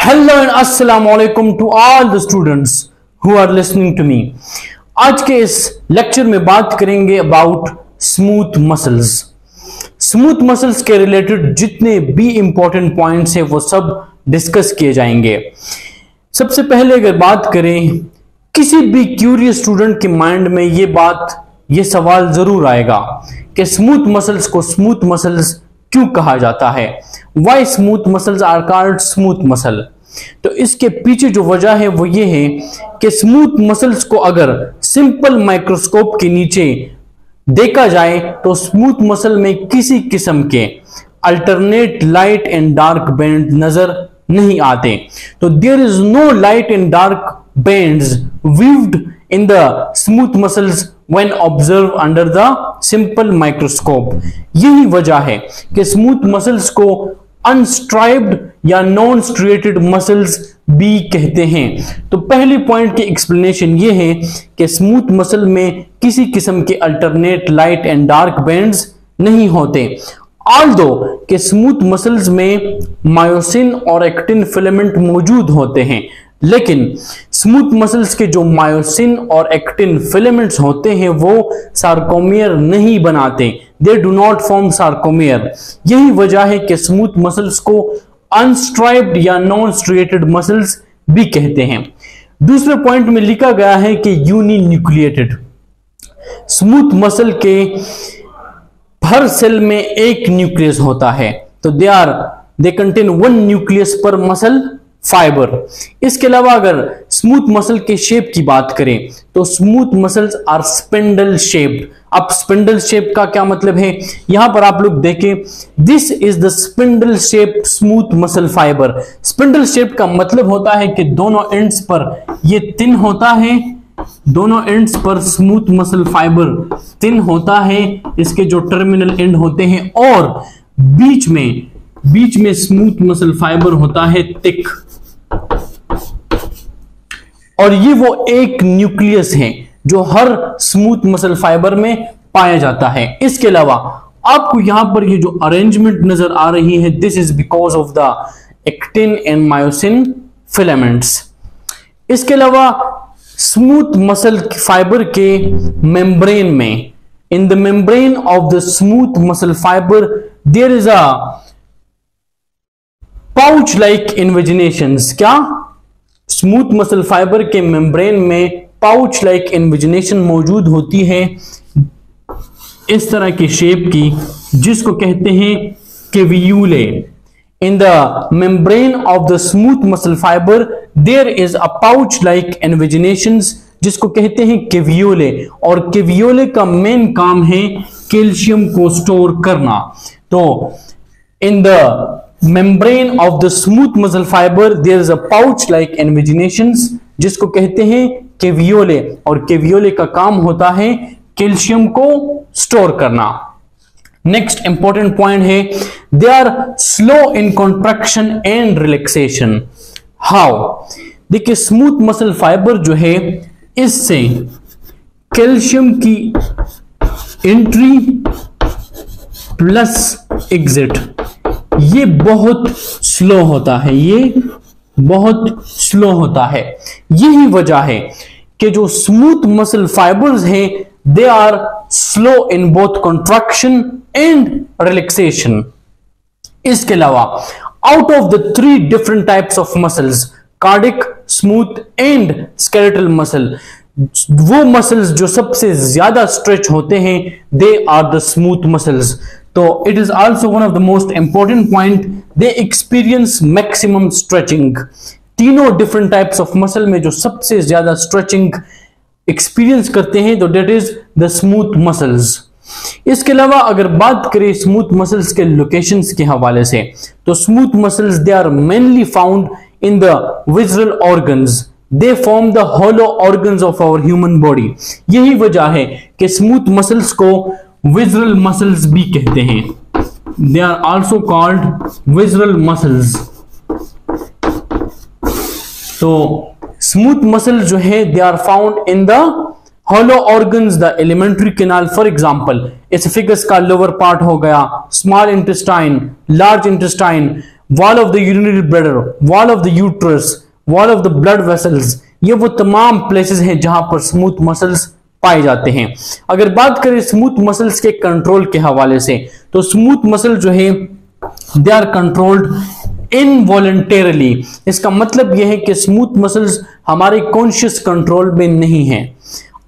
Hello and अस्सलाम वालेकुम to all the students who are listening to me. आज के इस लेक्चर में बात करेंगे about smooth muscles. Smooth muscles के रिलेटेड जितने भी इंपॉर्टेंट पॉइंट्स हैं वो सब डिस्कस किए जाएंगे। सबसे पहले अगर बात करें, किसी भी क्यूरियस स्टूडेंट के माइंड में ये सवाल जरूर आएगा कि स्मूथ मसल्स को स्मूथ मसल्स क्यों कहा जाता है, why smooth muscles are called smooth muscle. तो इसके पीछे जो वजह है वो ये है कि स्मूथ मसल्स को अगर सिंपल माइक्रोस्कोप के नीचे देखा जाए तो स्मूथ मसल में किसी किस्म के alternate light and dark band नजर नहीं आते। तो there is no light and dark bands viewed in the smooth muscles when observed under the simple microscope। यही वजह है कि स्मूथ मसल्स को अनस्ट्राइप्ड या नॉन स्ट्रिएटेड मसल्स भी कहते हैं। तो पहले पॉइंट की एक्सप्लेनेशन ये है कि स्मूथ मसल में किसी किस्म के alternate light and dark bands नहीं होते। ऑल्दो कि स्मूथ मसल्स में मायोसिन और एक्टिन फिलामेंट मौजूद होते हैं, लेकिन स्मूथ मसल्स के जो मायोसिन और एक्टिन फिलामेंट्स होते हैं वो सार्कोमियर नहीं बनाते, they do not form sarcomere. यही वजह है कि स्मूथ मसल्स को अनस्ट्राइप्ड या नॉन स्ट्रिएटेड मसल्स भी कहते हैं। दूसरे पॉइंट में लिखा गया है कि यूनिन्यूक्लिएटेड। स्मूथ मसल के हर सेल में एक न्यूक्लियस होता है, तो दे कंटेन वन न्यूक्लियस पर मसल फाइबर। इसके अलावा अगर स्मूथ मसल के शेप की बात करें तो smooth muscles are spindle shaped. अब स्पिंडल शेप का क्या मतलब है, यहां पर आप लोग देखें, this is the spindle shape smooth muscle fibre. Spindle shape का मतलब होता है कि दोनों एंड्स पर ये थिन होता है, दोनों एंड्स पर स्मूथ मसल फाइबर थिन होता है, इसके जो टर्मिनल एंड होते हैं, और बीच में स्मूथ मसल फाइबर होता है थिक, और ये वो एक न्यूक्लियस है जो हर स्मूथ मसल फाइबर में पाया जाता है। इसके अलावा आपको यहां पर ये जो अरेंजमेंट नजर आ रही है, this is because of the actin and myosin filaments. इसके अलावा स्मूथ मसल फाइबर के मेम्ब्रेन में, in the membrane of the smooth muscle fiber there is a pouch like invaginations. क्या स्मूथ मसल फाइबर के मेम्ब्रेन में pouch like invagination मौजूद होती है, इस तरह की शेप की, जिसको कहते हैं caveolae. In the membrane of the smooth muscle fiber there is a pouch like invaginations, जिसको कहते हैं केवियोले, और केवियोले का मेन काम है कैल्शियम को स्टोर करना। तो in the membrane of the smooth muscle fiber there is a pouch like invaminations, जिसको कहते हैं केवियोले, और केवियोले का काम होता है कैल्शियम को स्टोर करना। नेक्स्ट इंपॉर्टेंट पॉइंट है, they are slow in contraction and relaxation. How? देखिए, स्मूथ मसल फाइबर जो है, इससे कैल्शियम की एंट्री प्लस एग्जिट ये बहुत स्लो होता है, ये बहुत स्लो होता है। यही वजह है कि जो स्मूथ मसल फाइबर्स हैं they are slow in both contraction and relaxation. इसके अलावा out of the 3 different types of muscles, cardiac, smooth and skeletal muscle, वो मसल्स जो सबसे ज्यादा स्ट्रेच होते हैं they are the smooth muscles. तो it is also one of the most important point, they experience maximum stretching. तीनों different types of muscle में जो सबसे ज्यादा स्ट्रेचिंग एक्सपीरियंस करते हैं तो that is the smooth muscles. इसके अलावा अगर बात करें स्मूथ मसल्स के लोकेशंस के हवाले से, तो smooth muscles they are mainly found in the visual organs, they form the hollow organs of our human body. यही वजह है कि स्मूथ मसल्स को विजुअल मसल्स भी कहते हैं, they are also called visual muscles. तो स्मूथ मसल जो है they are found in the hollow organs, the alimentary canal. For example, oesophagus का लोअर पार्ट हो गया, small intestine, large intestine, wall of the urinary bladder, wall of the uterus, wall of the blood vessels, ये वो तमाम places हैं जहां पर smooth muscles पाए जाते हैं। अगर बात करें स्मूथ मसल्स के कंट्रोल के हवाले से, तो स्मूथ मसल जो है दे आर कंट्रोल्ड इनवॉलंटरली। इसका मतलब यह है कि स्मूथ मसल्स हमारे कॉन्शियस कंट्रोल में नहीं है।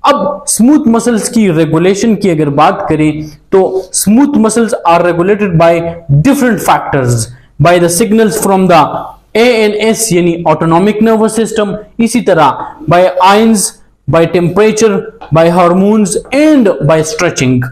अब स्मूथ मसल्स की रेगुलेशन की अगर बात करें तो smooth muscles are regulated by different factors, by the signals from the ANS यानी ऑटोनॉमिक नर्वस सिस्टम, इसी तरह by ions, by temperature, by hormones and by stretching.